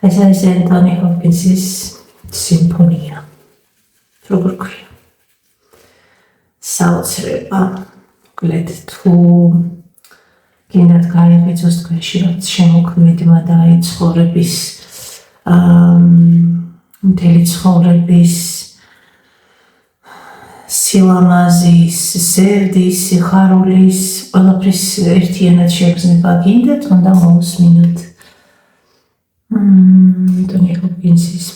ეს არის ენტონი ჰოპკინსის სიმფონია. როგორ ქვია? საოცრება. მოკლედ თუ გინდათ გაიღვიძოს თქვენში რაც შემოქმედმა და აი ცხოვრების მთელი ცხოვრების სილამაზის, ზერდის, სიხარულის, ყველაფრის ერთიანად შეგრძნება გინდათ, უნდა მოусმინოთ. ენტონი ჰოპკინსის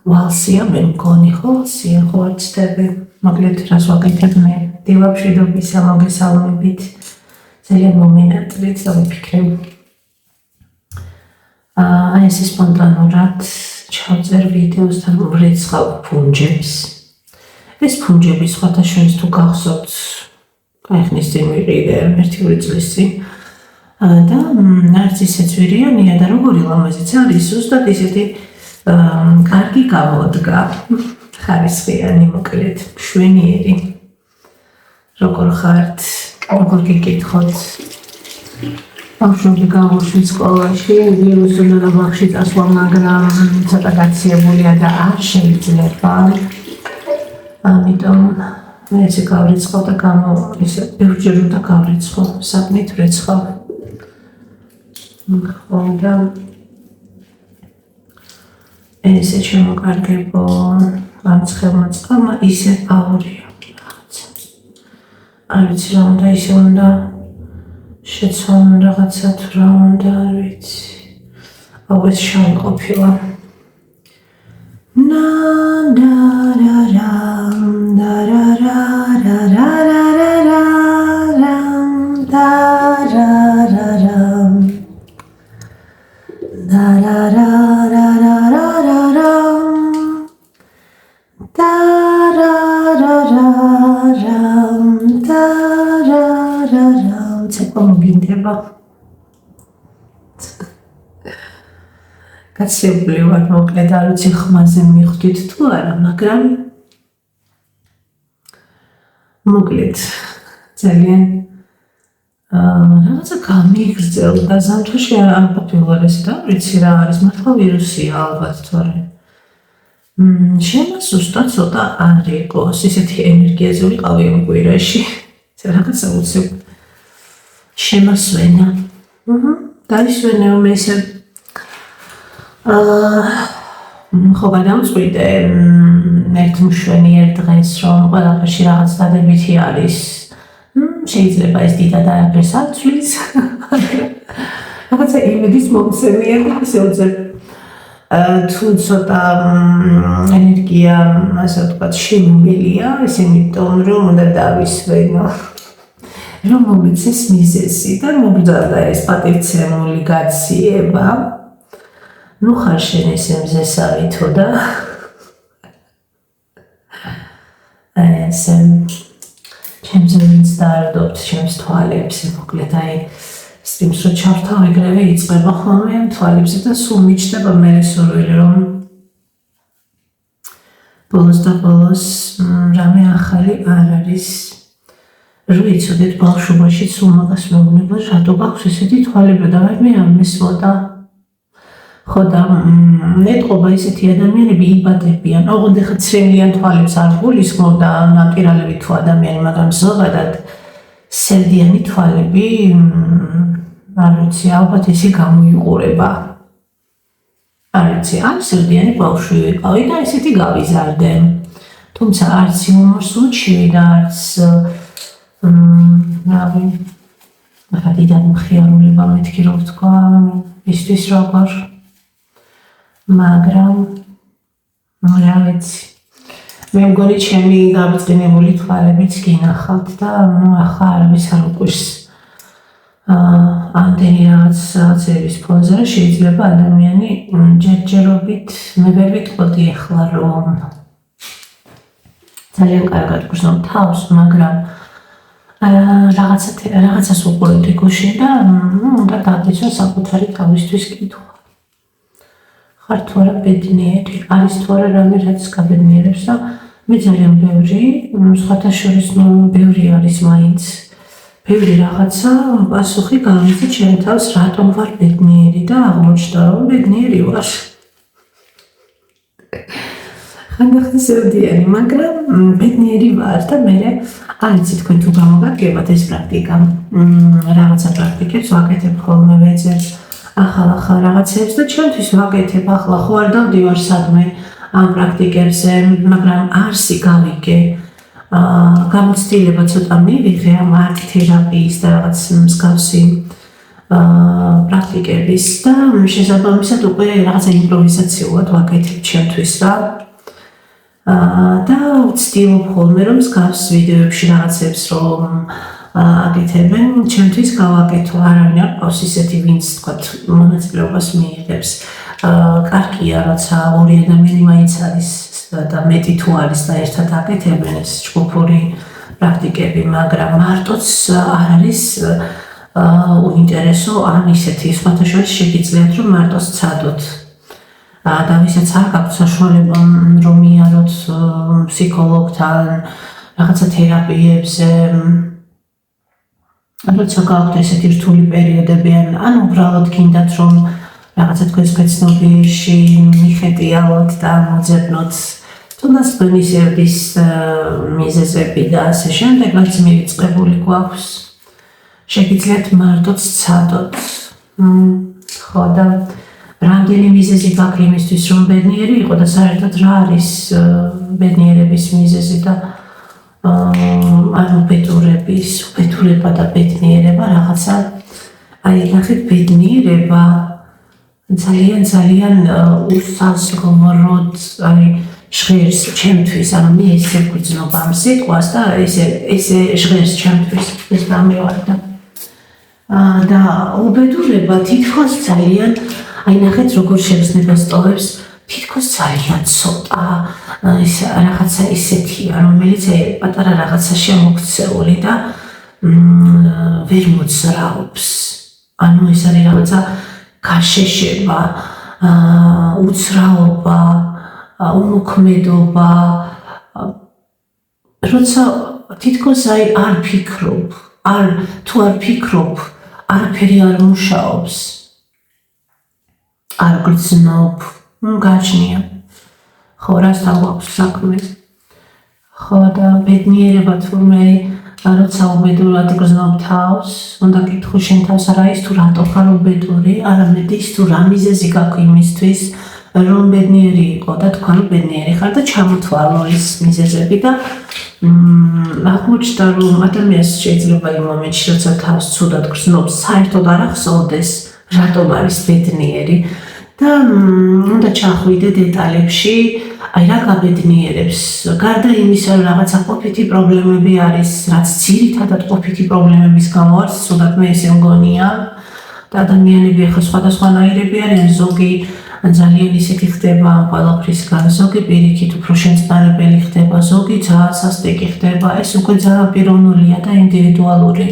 ვალსია, მე მგონი ხო, ვალსია ხო არ ცდები. მოკლედ რას ვაკეთებ მე? დილაბშვიდობისა მოგესალმებით. ძალიან მომინატრით და ვიფიქრებ. ეს სპონტანურად ჩავწერ ვიდეოს და ვრეცხავ ფუნჯებს. ეს ფუნჯები სხვათა შორის თუ გახსოვთ, ხნის წინ ვიყიდე, 1 წლის წინ. და არც ისე ძვირიანია და როგორი ლამაზიც არის, ზუსტად ისეთი კარგი გამოდგა. ხარისხიანი, მოკლედ, მშვენიერი. როგორ ხართ? როგორ გიკითხოთ? ბავშვები გავუშვით სკოლაში, ვირუსი უნდა ბავშვი წასვლა, მაგრამ ცოტა გაციებულია და არ შეიძლება. ამიტომ მე ესე გავრიცხავ და ისე ბევრჯერ უნდა გავრიცხო, საგნით ვრეცხავ. ხო და ესე შემოკარგებო ამ ცხელმა წყალმა ისე აურია. არ ვიცი რა უნდა, ისე უნდა შეცვალონ რაღაცა თუ რა უნდა, არ ვიცი. აუ ეს შავი ყოფილა. მოგინდება. გაცილებული ვარ, მოკლედ არ ვიცი ხმაზე მიხვდით თუ არა, მაგრამ მოკლედ ძალიან რაღაცა გამიგრძელდა ზამთარში არ ყოფილა ეს და ვიცი რა არის, მართლა ვირუსია ალბათ თორე. შემოსუსტა ცოტა არ იყოს, ისეთი ენერგიაზე ვიყავი ამ კვირაში. რაღაცა უცებ შემოსვენა. დაისვენეო მე ისე ხო გადამწყვიტე ერთ მშვენიერ დღეს, რომ ყველაფერში რაღაც დადებითი არის. შეიძლება ეს დიდად არაფერს არ ცვლის. რაღაცა იმედის მომცემია და ისე უცებ თუ ცოტა ენერგია, ასე ვთქვათ, შემომელია, ეს იმიტომ რომ უნდა დავისვენო. რომ მომეცეს მიზეზი და მოგზაურდა ეს პატივცემული გაციება. ნუ ხარ შენ ესე მზესავითო და ესე ჩემზე ვინც დაარდობთ ჩემს თვალებს, მოკლედ აი სტრიმს რო ჩავთავ, ეგრევე იწყება ხოლმე ამ თვალებზე და სულ მიჩნდება მე სურვილი რომ ბოლოს და ბოლოს რამე ახალი არ არის. რო იცოდეთ ბავშვობაში სულ მაგას მეუბნება, რატო გაქვს ესეთი თვალები და მე არ მისმოდა. ხო და მეტყობა ისეთი ადამიანები იბადებიან, ოღონდ ხა ცრემლიან თვალებს არ გულისხმობ და ნატირალები თუ ადამიანი, მაგრამ ზოგადად სევდიანი თვალები, არ ვიცი, ალბათ ისე გამოიყურება. არ ვიცი, ან სევდიანი ბავშვი ვიყავი და ესეთი გავიზარდე. თუმცა არც იუმორს უჩივი და არც რავი, ახლა დიდად მხიარულება მეთქი რომ ვთქვა ისთვის როგორ, მაგრამ რა ვიცი, მე მგონი ჩემი გაბწყინებული თვალებიც გინახავთ და ახლა არავის არ უყვირს ამდენი რაღაცების ფონზე, რომ შეიძლება ადამიანი ჯერჯერობით მე ვერ ვიტყოდი ახლა რომ ძალიან კარგად გრძნობ თავს, მაგრამ რაღაცას უყურებდი გუშინ და უნდა დაგიცვა საკუთარი თავისთვის კითხვა. ხარ თუ არა ბედნიერი, არის თუ არა რამე რაც გაბედნიერებს და მე ძალიან ბევრი, სხვათა შორის ბევრი არის მაინც. ბევრი რაღაცა პასუხი გამიძე ჩემ თავს, რატომ ვარ ბედნიერი და აღმოჩნდა, რომ ბედნიერი ვარ. ხანდახან ზევდიანი, მაგრამ ბედნიერი ვარ და მე არიცი თქვენ თუ გამოგადგებათ ეს პრაქტიკა. რაღაცა პრაქტიკებს ვაკეთებ ხოლმე ვეძებ ახალ რაღაცებს და ჩემთვის ვაკეთებ ახლა ხო არ დავდივარ სადმე ამ პრაქტიკებზე, მაგრამ არსი გავიგე. გამოცდილება ცოტა მივიღე ამ არტ თერაპიის და რაღაც მსგავსი პრაქტიკების და შესაბამისად უკვე რაღაცა იმპროვიზაციულად ვაკეთებ ჩემთვის რა. და ვცდილობ ხოლმე რომ მსგავს ვიდეოებში რაღაცებს რომ აკეთებენ, ჩემთვის გავაკეთო, არავინ არ ყავს ისეთი ვინც თქვათ მონაწილეობას მიიღებს. კარგია როცა ორი ადამიანი მაინც არის და მეტი თუ არის და ერთად აკეთებენ ეს ჯგუფური პრაქტიკები, მაგრამ მარტოც არ არის უინტერესო, ან ისეთი სხვათა შორის შეგიძლიათ რომ მარტოს ცადოთ. და ვისაც არ გაქვთ საშუალება რომ მიაროთ ფსიქოლოგთან რაღაცა თერაპიებზე, როცა გაქვთ ესეთი რთული პერიოდები, ან უბრალოდ გინდათ რომ რაღაცა თქვენს ქვეცნობიერში მიხეტიალოთ და მოძებნოთ თუნდაც თქვენისების მიზეზები და ასე შემდეგ, რაც მივიწყებული გვაქვს, შეგიძლიათ მარტოც ცადოთ. ხო და რამდენი მიზეზი გაქვთ იმისთვის რომ ბედნიერი იყო და საერთოდ რა არის ბედნიერების მიზეზი და ან უბედურება და ბედნიერება რაღაცა აი ნახეთ ბედნიერება ძალიან უსაზღვროდ აი ჟღერს ჩემთვის, ანუ მე ესე ვგრძნობ ამ სიტყვას და ესე ჟღერს ჩემთვის ეს გამევარდა. და უბედურება თითქოს ძალიან აი ნახეთ როგორ შეგრძნებას ტოვებს, თითქოს ძალიან ცოტა ის რაღაცა ისეთია, რომელიც პატარა რაღაცა შემოქცეული და ვერ მოძრაობს. ანუ ეს არის რაღაცა გაშეშება, უცრაობა, უმოქმედობა, როცა თითქოს აი არ ფიქრობ, თუ არ ფიქრობ, არაფერი არ მუშაობს. არ გრძნობ, გაჩნია. ხო, რასთან გვაქვს საქმე. ხო და ბედნიერება თურმე როცა უბედურად გრძნობ თავს, უნდა გითხო შენ თავს არა ის თუ რატო ხარ უბედური, არამედ ის თუ რა მიზეზი გაქვს იმისთვის, რომ ბედნიერი იყო და თქვა რომ ბედნიერი ხარ და ჩამოთვალო ის მიზეზები და აღმოჩნდა რომ ადამიანს შეიძლება იმ მომენტში როცა თავს ცუდად გრძნობს, საერთოდ არ ახსოვდეს რატომ არის ბედნიერი და უნდა ჩახვიდე დეტალებში, აი რა გაბედნიერებს, გარდა იმისა რომ რაღაცა ყოფითი პრობლემები არის, რაც ძირითადად ყოფითი პრობლემების გამო არის, ცუდად მე ესე მგონია და ადამიანები ახლა სხვადასხვანაირები არიან, ზოგი ძალიან ისეთი ხდება ამ ყველაფრისგან, ზოგი პირიქით უფრო შემწყნარებელი ხდება, ზოგი ძალიან სასტიკი ხდება, ეს უკვე ძალიან პიროვნულია და ინდივიდუალური.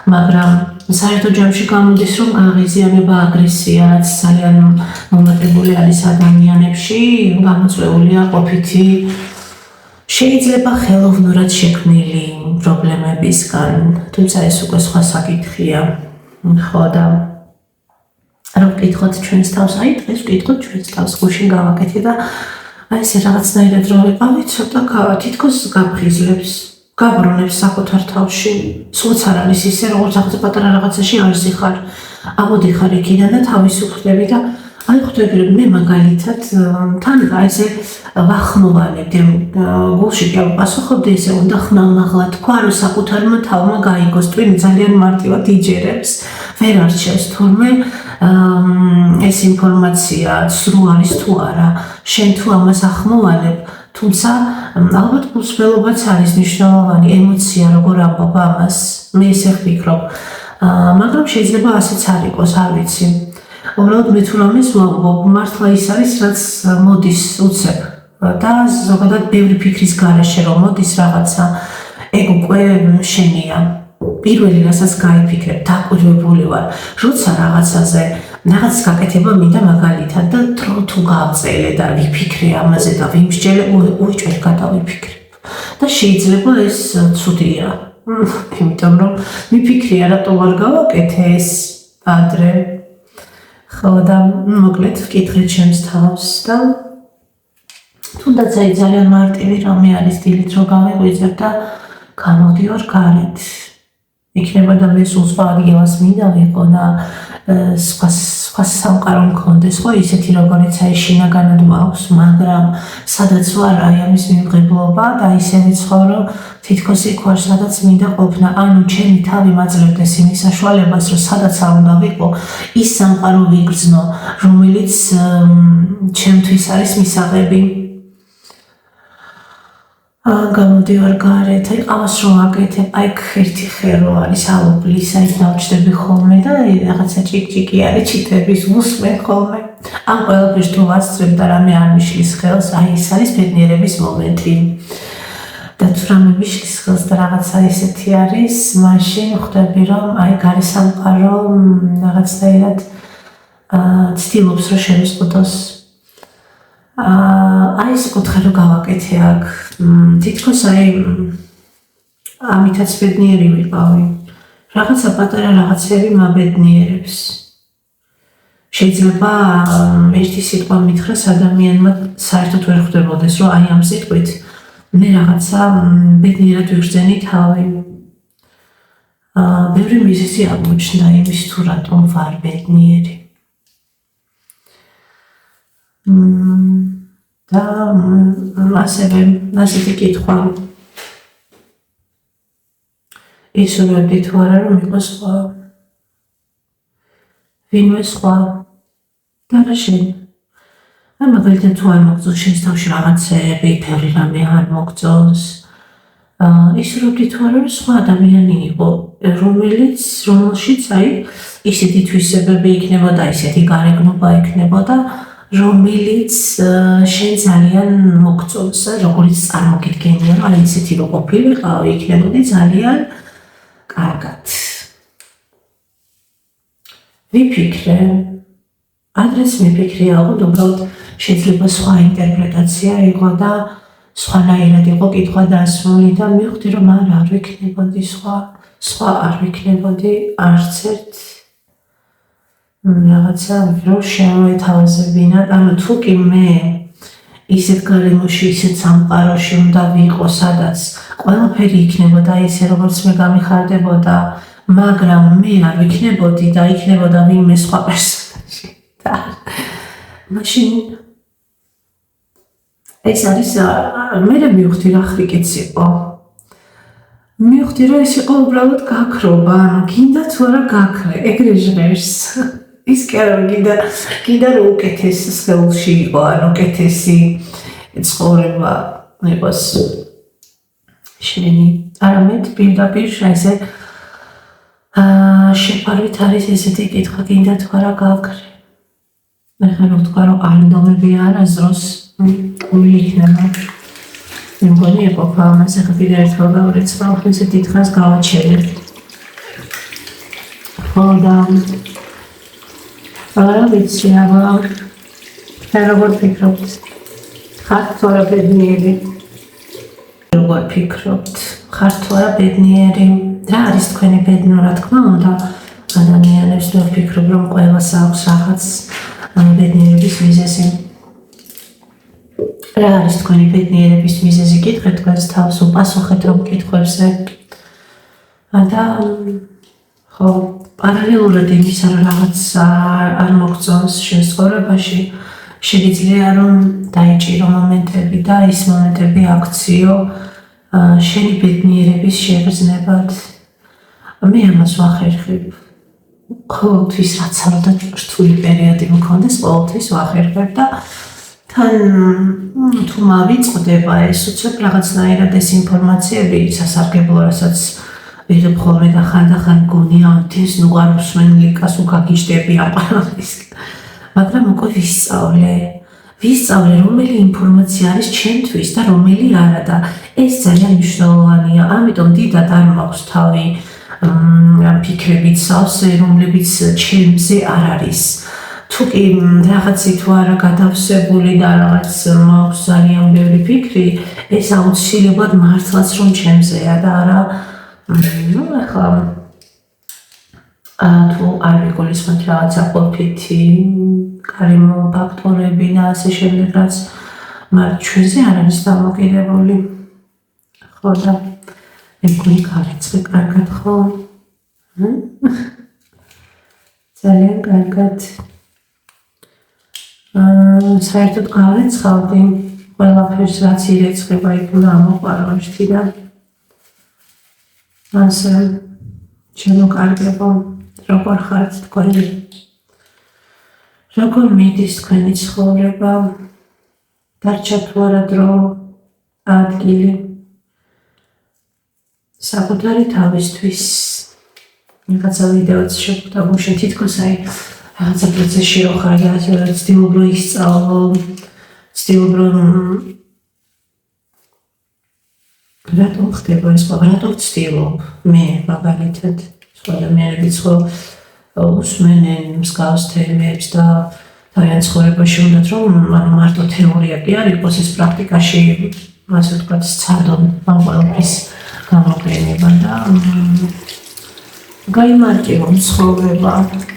მაგრამ საერთო ჯამში გამოდის რომ გაღიზიანება აგრესია, რაც ძალიან მომატებული არის ადამიანებში, გამოწვეულია ყოფითი, შეიძლება ხელოვნურად შექმნილი პრობლემებისგან, თუმცა ეს უკვე სხვა საკითხია. ხო და რომ ვკითხოთ ჩვენს თავს, აი დღეს ვკითხოთ ჩვენს თავს, გუშინ გავაკეთე და აი ესე რაღაცნაირად რომ ვიყავი, ცოტა თითქოს გაფხიზლებს, გაბრუნებს საკუთარ თავში, სულაც არ არის ისე, როგორც ახლა პატარა რაღაცაში არსი ხარ, ამოდიხარ იქიდან და თავისუფლდები და აი ხვდები რომ მე მაგალითად თან ესე ვახმოვანებდი, გულში კი ავპასუხობდი ესე უნდა ხმალმაღლა თქვა, რომ საკუთარმა თავმა გაიგოს, ტვინი ძალიან მარტივად იჯერებს, ვერ არჩევს თურმე ეს ინფორმაცია სრულ არის თუ არა, შენ თუ ამას ახმოვანებ, თუმცა ალბათ გულსხმელობაც არის მნიშვნელოვანი ემოცია, როგორ ამბობ ამას, მე ესე ვფიქრობ, მაგრამ შეიძლება ასეც არ იყოს, არ ვიცი. უბრალოდ მე თუ რამეს ვამბობ, მართლა ის არის, რაც მოდის უცებ და ზოგადად ბევრი ფიქრის გარეშე რომ მოდის რაღაცა, ეგ უკვე შენია. პირველი რასაც გაიფიქრებ, დაკვირვებული ვარ, როცა რაღაცაზე რაღაც გაკეთება მინდა მაგალითად და დრო თუ გავწელე და ვიფიქრე ამაზე და ვიმსჯელე, უიჭველი გადავიფიქრე. და შეიძლება ეს ცუდია. იმიტომ რომ მიფიქრია რატომ არ გავაკეთე ეს ადრე. ხო და მოკლედ ვკითხე ჩემს თავს და თუნდაც ძალიან მარტივი რამე არის დილით რომ გავიღვიძებ და გამოდივარ გარეთ. იქნება და მე სულ სხვა ადგილას მინდა ვიყო და სხვა სამყარო მქონდეს, ხო ისეთი როგორიც აი შინაგანად მაქვს, მაგრამ სადაც ვარ აი ამის მიმღებლობა და ისე ვიცხოვრო თითქოს იქ ვარ სადაც მინდა ყოფნა, ანუ ჩემი თავი მაძლევდეს იმის საშუალებას, რომ სადაც არ უნდა ვიყო, ის სამყარო ვიგრძნო, რომელიც ჩემთვის არის მისაღები. გამოდივარ გარეთ, აი ყავს რომ აკეთებ, აი ერთი ხერო არის ალუბლის, აი დავჭდები ხოლმე და რაღაცა ჭიკჭიკი არის, ჩიტების უსმენ ხოლმე. ამ ყველაფერს თუ ვასწრებ და რამე არ მიშლის ხელს, აი ეს არის ბედნიერების მომენტი. და თუ რამე მიშლის ხელს და რაღაცა ისეთი არის, მაშინ ხვდები რომ აი გარე სამყარო რაღაცნაირად ცდილობს რომ შევიზღუდოს. აი ეს კუთხე რომ გავაკეთე აქ, თითქოს აი ამითაც ბედნიერი ვიყავი. რაღაცა პატარა რაღაცები მაბედნიერებს. შეიძლება ერთი სიტყვა მითხრას ადამიანმა საერთოდ ვერ ხვდებოდეს, რომ აი ამ სიტყვით მე რაღაცა ბედნიერად ვიგრძენი თავი. ბევრი მიზეზი აღმოჩნდა იმის თუ რატომ ვარ ბედნიერი. და ასევე ასეთი კითხვა ისურვებდი თუ არა რომ იყო სხვა ვინმე სხვა და რა შენ აი მაგალითად თუ არ მოგწონს შენს თავში რაღაცეები ბევრი რამე არ მოგწონს ისურვებდი თუ არა რომ სხვა ადამიანი იყო რომელშიც აი ისეთი თვისებები იქნებოდა ისეთი გარეგნობა იქნებოდა რომელიც შენ ძალიან მოგწონს, როგორც წარმოგიდგენია, რომ აი ისეთი რო ყოფილიყავი, იქნებოდი ძალიან კარგად. ვიფიქრე, ადრეს მიფიქრე, ალბათ უბრალოდ შეიძლება სხვა ინტერპრეტაცია იყო და სხვანაირად იყო კითხვა დასმული და მივხვდი რომ არ ვიქნებოდი სხვა არ ვიქნებოდი არც ერთ რაღაცა რო შემოეთავაზებინა, ანუ თუ კი მე ისეთ გარემოში, ისეთ სამყაროში უნდა ვიყო, სადაც ყველაფერი იქნებოდა ისე, როგორც მე გამიხარდებოდა, მაგრამ მე არ ვიქნებოდი და იქნებოდა ვინმე სხვა პერსონაჟი. და მაშინ ეს არის მე მივხვდი რა ხრიკიც იყო. მივხვდი რომ ეს იყო უბრალოდ გაქრობა, გინდა თუ არა გაქრე, ეგრე ჟღერს. ის კი არა გინდა რომ უკეთეს სხეულში იყო, ანუ უკეთესი ცხოვრება იყოს შენი. არამედ პირდაპირ ესე შეფარვით არის ესეთი კითხვა, გინდა თუ არა გაქრე. ეხლა რო ვთქვა რომ ანდომები არასდროს მიიქნება. მე მგონი ეყოფა ამას, ეხლა კიდევ ერთხელ გავრეცვა, ესე დიდხანს გავაჩერებ. ხო და არა ვიცი, მაგრამ როგორ ფიქრობთ? ხართ თუ არა ბედნიერი? როგორ ფიქრობთ? ხართ თუ არა ბედნიერი? რა არის თქვენი ბედნიერი? რა თქმა უნდა, ადამიანებს ვერ ფიქრობ, რომ ყველას აქვს რაღაც ბედნიერების მიზეზი. რა არის თქვენი ბედნიერების მიზეზი? კითხეთ თქვენს თავს, უპასუხეთ რომ კითხვებზე. და ხო, პარალელურად იმისა, რომ რაღაც არ მოგწონს შენ ცხოვრებაში, შეიძლება რომ დაიჭირო მომენტები და ის მომენტები აქციო შენი ბედნიერების შეგრძნებად. მე ამას ვახერხებ. ყოველთვის რაც არ უნდა რთული პერიოდი მქონდეს, ყოველთვის ვახერხებ და თან თუ მავიწყდება ეს უცებ რაღაცნაირად ეს ინფორმაციები სასარგებლო, რასაც ვიღებ ხოლმე და ხანდახან გონია ეს ნუ არ უსმენ ლიკას უკაგიჟდები ამ ყველაფრის. მაგრამ უკვე ვისწავლე რომელი ინფორმაცია არის ჩემთვის და რომელი არა და ეს ძალიან მნიშვნელოვანია. ამიტომ დიდად არ მაქვს თავი ფიქრებით სავსე, რომლებიც ჩემზე არ არის. თუ კი რაღაცით ვარ გადავსებული და რაღაც მაქვს ძალიან ბევრი ფიქრი, ეს აუცილებლად მართლაც რომ ჩემზეა და არა ახლა თუ არ ვიგულისხმოთ რაღაცა ყოფითი გარემო ფაქტორები და ასე შემდეგ, რაც ჩვენზე არ არის დამოკიდებული. ხო და მეგონი გარიცხე კარგად ხო? ძალიან კარგად. საერთოდ გავრიცხავდი ყველაფერს, რაც ირიცხება იქ უნდა ამოყვარო შთიდან. ასე ჩემო კარგებო, როგორ ხართ თქვენი? როგორ მიდის თქვენი ცხოვრება? დარჩა თუ არა დრო, ადგილი საკუთარი თავისთვის? რაღაცა ვიდეოც შეგვხვდა გუშინ, თითქოს აი რაღაცა პროცესში რო ხარ და ცდილობ რომ ისწავლო, ცდილობ რომ რატომ ხდება ეს ყველა, რატომ ვცდილობ მე მაგალითად, სხვა ადამიანებიც ხო უსმენენ მსგავს თემებს და თავიანთ ცხოვრებაში უნდათ რომ მარტო თეორია კი არ იყოს, ეს პრაქტიკაში ასე ვთქვათ სცადონ ამ ყველაფრის გამოყენება და გაიმარტივო ცხოვრება.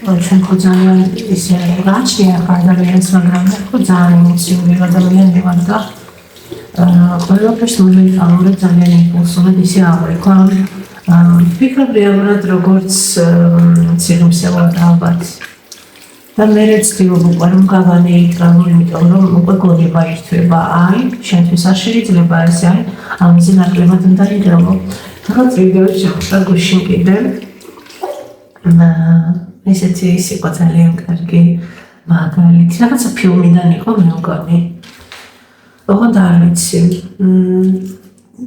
ჩვენ ხო ძალიან ისე გაჩნია ადამიანს, მაგრამ ხო ძალიან ემოციური ადამიანი ვარ და ყველაფერს მომენტალურად ძალიან იმპულსურად ისე აღვიქვა. ვფიქრობ რეალურად როგორც ციხემსელა და ალბათ. და მე ვცდილობ უკვე რომ გავანეიტრალო, იმიტომ რომ უკვე გონება ირთვება. აი, შენთვის არ შეიძლება ესე აი, ამაზე ნაკლებად უნდა იღელო. რაღაც ვიდეოში შეხვდა გუშინ კიდე. ესეთი ის იყო ძალიან კარგი მაგალითი. რაღაცა ფილმიდან იყო მე მგონი. ოღონდ არ ვიცი.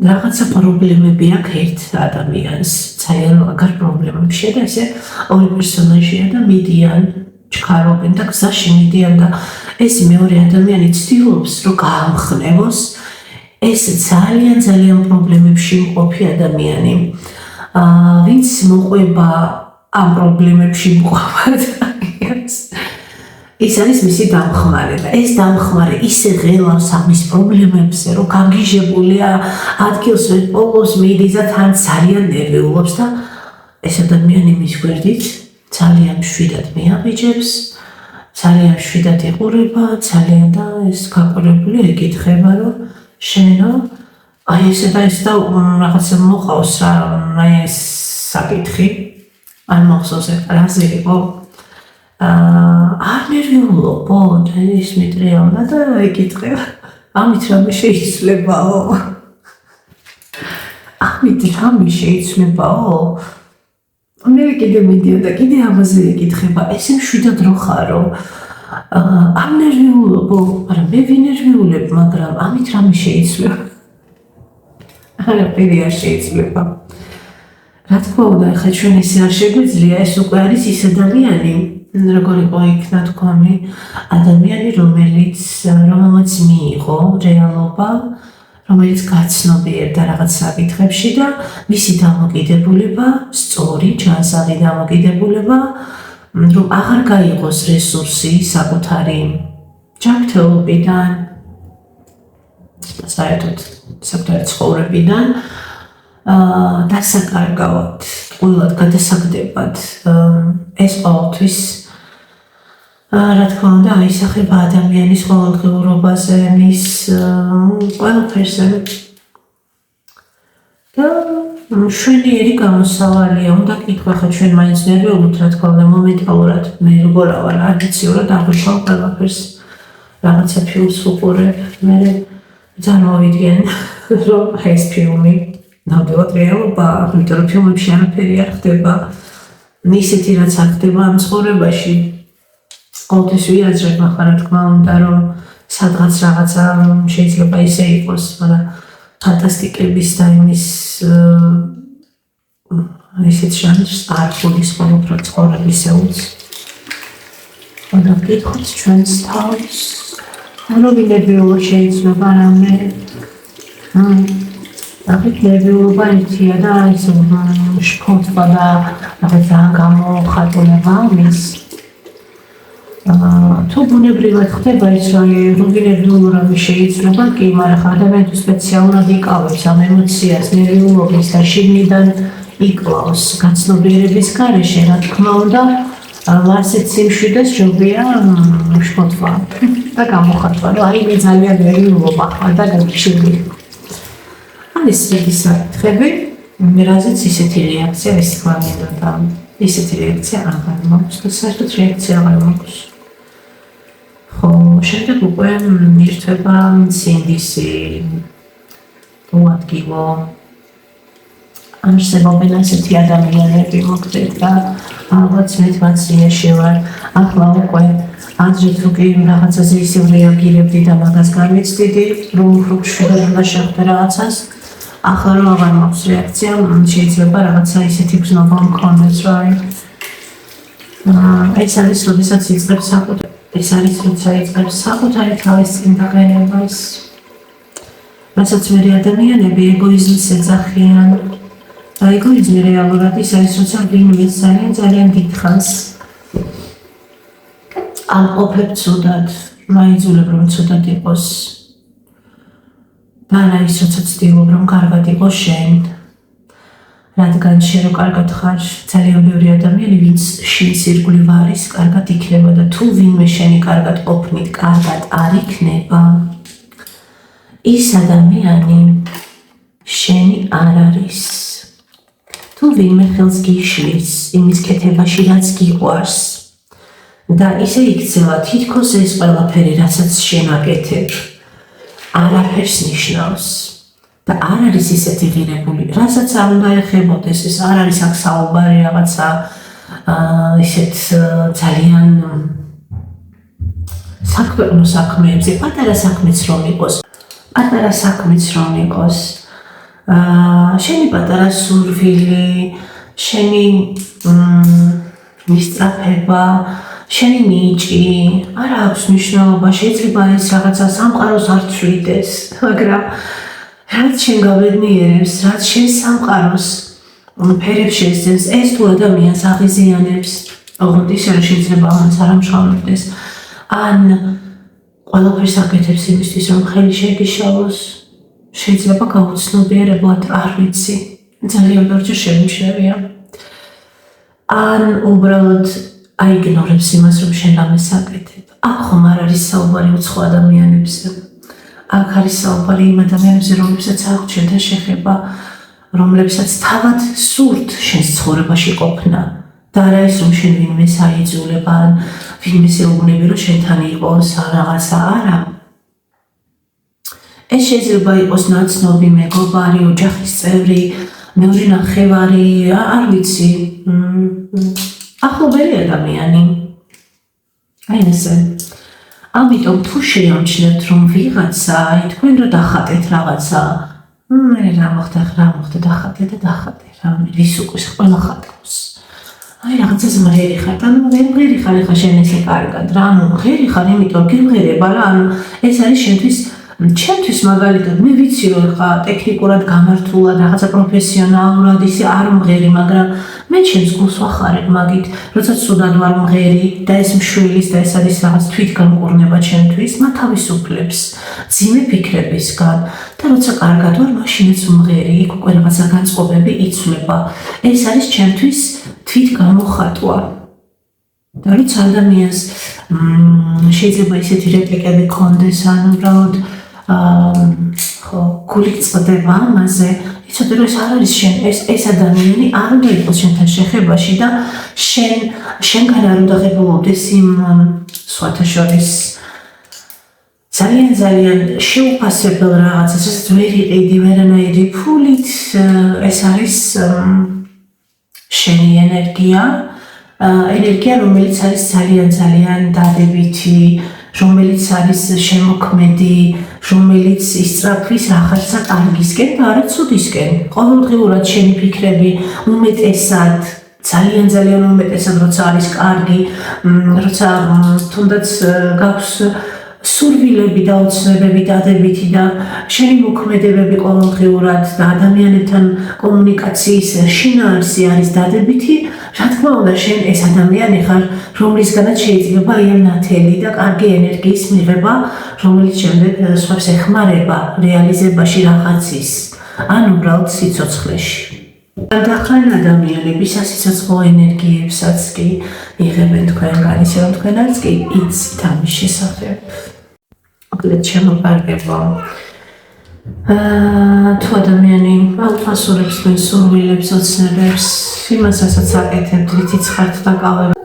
რაღაცა პრობლემები აქვს ერთ ადამიანს, ძალიან მაგარ პრობლემებშია და ესე ორი პერსონაჟია და მიდიან ჩქარობენ და გზაში მიდიან და ეს მეორე ადამიანი ცდილობს რომ გაამხნევოს ეს ძალიან პრობლემებში მყოფი ადამიანი. ვინც მოყვება ამ პრობლემებში მყოფ ადამიანს, ის არის მისი დამხმარე და ეს დამხმარე ისე ღელავს ამის პრობლემებზე, რომ გაგიჟებულია, ადგილს ვერ პოვოს, მიდის და თან ძალიან ნერვიულობს და ეს ადამიანი მის გვერდით ძალიან მშვიდად მიაბიჯებს, ძალიან მშვიდად იყურება, ძალიან და ეს გაყურებული ეკითხება, რომ შენო აი ესე და ეს და რაღაცა მოყავს რა, აი ეს საკითხი, არ მახსოვს რაზე იყო. არ ნერვიულობ და ის მიტრიალდა და ეკითხება, ამით რამე შეიძლებაო? ამით რამე შეიძლებაო? მე კიდე მიდიოდა, კიდე ამაზე ეკითხება, ესე მშვიდად რო ხარო? არ ნერვიულობ? არა, მე ვინერვიულებ, მაგრამ ამით რამე შეიძლება? არაფერი არ შეიძლება. რა თქმა უნდა, ახლა ჩვენ ესე არ შეგვიძლია, ეს უკვე არის ის ადამიანი, როგორ იყო იქნა თქვენი ადამიანი, რომელმაც მიიღო რეალობა, რომელიც გაცნობიერდა რაღაც საკითხებში და მისი დამოკიდებულება, სწორი, ჯანსაღი დამოკიდებულება, რომ აღარ გაიღოს რესურსი საკუთარი ჯანმრთელობიდან, საერთოდ საკუთარი ცხოვრებიდან, დასაკარგავად, ყოველად გადასაგდებად ეს ყოველთვის რა თქმა უნდა აისახება ადამიანის ყოველდღიურობაზე, მის ყველაფერზე და მშვენიერი გამოსავალია. უნდა კითხვა ხა ჩვენ მაინც ნერვიულობთ, რა თქმა უნდა მომენტალურად მე როგორ ვარ, ადიციურად აღვიქვა ყველაფერს, რაღაცა ფილმს ვუყურებ, მე წარმოვიდგენ რომ ეს ფილმი ნამდვილად რეალობაა, იმიტომ რომ ფილმებში არაფერი არ ხდება. ისეთი რაც არ ხდება ამ ცხოვრებაში, ყოველთვის ვიაზრებ ახლა რა თქმა უნდა, რომ სადღაც რაღაცა შეიძლება ისე იყოს, მაგრამ ფანტასტიკების და იმის ისეთ ჟანრს არ გულისხმობ, რომ ცხოვრებისეულს. და ვკითხოთ ჩვენს თავს, რომ ვინერვიულო შეიძლება რამე ნახეთ ნერვიულობა ერთია და ეს შფოთვა და რაღაც ძალიან გამოხატულება მის თუ ბუნებრივად ხდება ის რომ ნერვიულობი შეიძლება კი, მაგრამ ადამიანთვის სპეციალურად იკავებს ამ ემოციას ნერვიულობის და შიგნიდან იკლავს გაცნობიერების გარეშე, რა თქმა უნდა, ასეთ სიმშვიდეს ჯობია შფოთვა და გამოხატვა, რომ აი მე ძალიან ნერვიულობა ხარ და გაგიშვი. არის ისეთი საკითხები, რაზეც ისეთი რეაქცია ის თქვენდა და ისეთი რეაქცია აღარ მაქვს და საერთოდ რეაქცია აღარ მაქვს. ხო, შემდეგ უკვე მირთვება სინდისი, უადგილო. არსებობენ ასეთი ადამიანები მოგვდეთ და ალბათ მეც მათ წინაშე ვარ. ახლა უკვე აზრით თუ კი რაღაცაზე ისევ რეაგირებდი და მაგას განვიცდიდი, რომ უფრო მშვიდად უნდა შევხვდე რაღაცას. ახლა რომ აღარ მაქვს რეაქცია, შეიძლება რაღაცა ისეთი გზნობა მქონდეს, რომ ეს არის როდესაც იწყებს საკუთარი თავის წინ დაყენებას. რასაც მერე ადამიანები ეგოიზმს ეძახიან. და ეგოიზმი რეალურად ის არის, როცა ვინმე ძალიან დიდხანს ამყოფებ ცუდად, მაიძულებ რომ ცუდად იყოს. და არა ის, როცა ცდილობ რომ კარგად იყოს შენ. რადგან შენ რო კარგად ხარ, ძალიან ბევრი ადამიანი, ვინც შენს ირგვლივ არის, კარგად იქნება და თუ ვინმე შენი კარგად ყოფნით კარგად არ იქნება, ის ადამიანი შენი არ არის. თუ ვინმე ხელს გიშლის იმის კეთებაში, რაც გიყვარს და ისე იქცევა თითქოს ეს ყველაფერი, რასაც შენ აკეთებ, არაფერს ნიშნავს და არ არის ისეთი ღირებული, რასაც არ უნდა ეხებოდეს, ეს არ არის აქ საუბარი რაღაცა ისეთ ძალიან საქმეო საქმეებზე, პატარა საქმეც რომ იყოს, შენი პატარა სურვილი, შენი მისწრაფება, შენი ნიჭი, არ აქვს მნიშვნელობა, შეიძლება ეს რაღაცა სამყაროს არ ცვლიდეს, მაგრამ რაც შენ გავედნიერებს, რაც შენ სამყაროს ფერებს შეძენს, ეს თუ ადამიანს აღიზიანებს, ოღონდ ისე რომ შეიძლება ამას არ ამჟღავნებდეს, ან ყველაფერს აკეთებს იმისთვის, რომ ხელი შეგიშალოს, შეიძლება გაუცნობიერებლად არ ვიცი, ძალიან ბევრჯერ შემჩნევია. ან უბრალოდ აიგნორებს იმას, რომ შენ ამას აკეთებ. აქ ხომ არ არის საუბარი უცხო ადამიანებზე. აქ არის საუბარი იმ ადამიანებზე, რომლებსაც აღჩენ და შეხება, რომლებსაც თავად სურთ შენს ცხოვრებაში ყოფნა. და არა ის, რომ შენ ვინმეს აიძულება, ან ვინმეს ეუბნები, რომ შენთან იყოს რაღაცა, არა. ეს შეიძლება იყოს ნაცნობი, მეგობარი, ოჯახის წევრი, მეორე ნახევარი, არ ვიცი, ახლობელი ადამიანი. აი ესე. ამიტომ თუ შეამჩნევთ, რომ ვიღაცა, აი თქვენ რო დახატეთ რაღაცა, მე რა მოხდა, დახატე, ვის უკვე ყველა ხატავს. აი რაღაცას მღერი ხარ, ანუ ვერ მღერი ხარ ხა შენ ესე კარგად, რა, ანუ მღერი ხარ, იმიტომ გიმღერება რა, ანუ ეს არის ჩემთვის მაგალითად, მე ვიცი რომ ხა ტექნიკურად გამართულად, რაღაცა პროფესიონალურად ისე არ მღერი, მაგრამ მე ჩემს გულს ვახარებ მაგით, როცა ცუდად ვარ მღერი და ეს მშვილის და ეს არის რაღაც თვითგამკურნება ჩემთვის, მათ თავისუფლებს ძიმე ფიქრებისგან და როცა კარგად ვარ, მაშინაც მღერი, იქ უკვე რაღაცა განწყობები იცვლება. ეს არის ჩემთვის თვითგამოხატვა. და როცა ადამიანს შეიძლება ისეთი რეპლიკები ქონდეს, ან უბრალოდ გული წყდება ამაზე, იცოდე რომ ეს არ არის შენ, ეს ადამიანი არ უნდა იყოს შენთან შეხებაში და შენგან არ უნდა ღებულობდეს იმ სხვათა შორის ძალიან შეუფასებელ რაღაცას, რასაც ვერ იყიდი ვერანაირი ფულით, ეს არის შენი ენერგია, რომელიც არის ძალიან დადებითი, რომელიც არის შემოქმედი, რომელიც ისწრაფვის რაღაცა კარგისკენ და არა ცუდისკენ. ყოველდღიურად შენი ფიქრები უმეტესად, ძალიან უმეტესად, როცა არის კარგი, როცა თუნდაც გაქვს სურვილები და ოცნებები დადებითი და შენი მოქმედებები ყოველდღიურად და ადამიანებთან კომუნიკაციის შინაარსი არის დადებითი, რა თქმა უნდა, შენ ეს ადამიანი ხარ, რომლისგანაც შეიძლება იმ ნათელი და კარგი ენერგიის მიღება, რომელიც შემდეგ სხვებს ეხმარება რეალიზებაში რაღაცის, ან უბრალოდ სიცოცხლეში. Αντახან ადამიანები სასიცოცხლო ენერგიებსაც კი იღებენ თქვენგან, ისე რომ თქვენაც კი იცით ამის შესახებ. მოკლედ შემოყარგება. თუ ადამიანი აფასურებს თქვენს სურვილებს, ოცნებებს, იმასაც აკეთებთ, რითიც ხართ დაკავებული.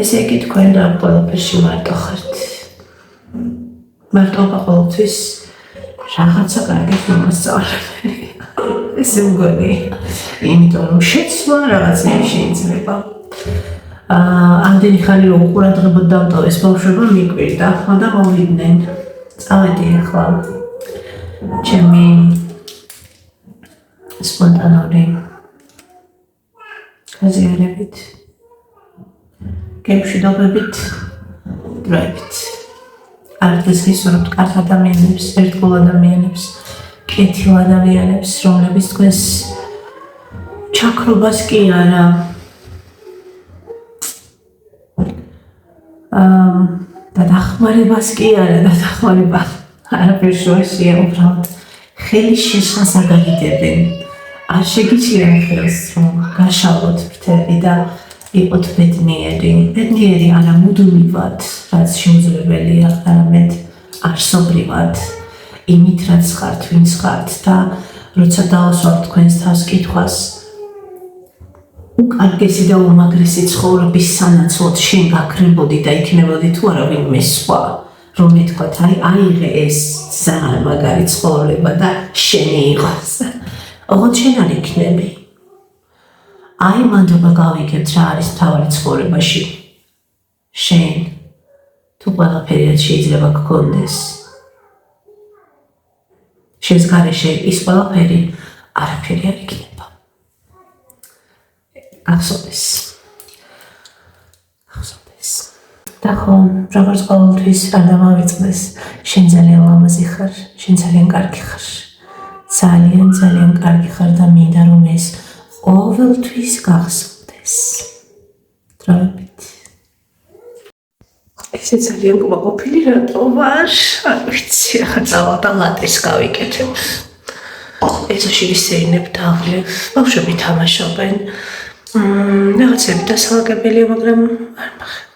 ესე იგი თქვენ რა ყველაფერში მარტო ხართ. მარტო ყოველთვის რაღაცა კარგად მომასწავლებელი. ესე მგონი, იმიტომ რომ შეცვლა რაღაცები შეიძლება. ამდენი ხანი რომ უყურადღებოდ დამტოვეს ბავშვობა მიკვირდა, და მოვიდნენ. წავედი ახლა ჩემი სპონტანური გაზიარებით, გემშვიდობებით, დროებით. არც ისურვებთ კარგ ადამიანებს, ერთგულ ადამიანებს, კეთილ ადამიანებს, რომლებიც თქვენს ჩაქრობას კი არა და დახმარებას კი არა, და დახმარება არაფერ შუაშია, უბრალოდ ხელის შესხას აგაგიდებენ. არ შეგიძლია ხელს რომ გაშალოთ ფრთები და იყოთ ბედნიერი არა მუდმივად, რაც შეუძლებელია, არამედ არსობრივად, იმით რაც ხართ, ვინც ხართ და როცა დავასვამთ თქვენს თავს კითხვას, უკარგესი და უმაგრესი ცხოვრების სანაცვლოდ შენ გაქრებოდი და იქნებოდი თუ არა ვინმე სხვა, რომ ეთქვათ, აიღე ეს ძალიან მაგარი ცხოვრება და შენი იყოს. ოღონდ შენ არ იქნები. მანდობა გავიგებთ რა არის მთავარი ცხოვრებაში. შენ თუ ყველაფერი შეიძლება გქონდეს. შენს გარეშე ის ყველაფერი არაფერი არ იქნება. გახსოვდეს. და ხომ, როგორც ყოველთვის არ დამავიწყდეს, შენ ძალიან ლამაზი ხარ, შენ ძალიან კარგი ხარ. ძალიან კარგი ხარ და მინდა რომ ეს ყოველთვის გახსოვდეს. დროებით. ესე ძალიან კმაყოფილი რატო ვარ? არ ვიცი, ახლა წავალ და ლატეს გავიკეთებ. ეზოში ვისეირნებ დავლებ, ბავშვები თამაშობენ. რაღაცები დასალაგებელია, მაგრამ არ მახება.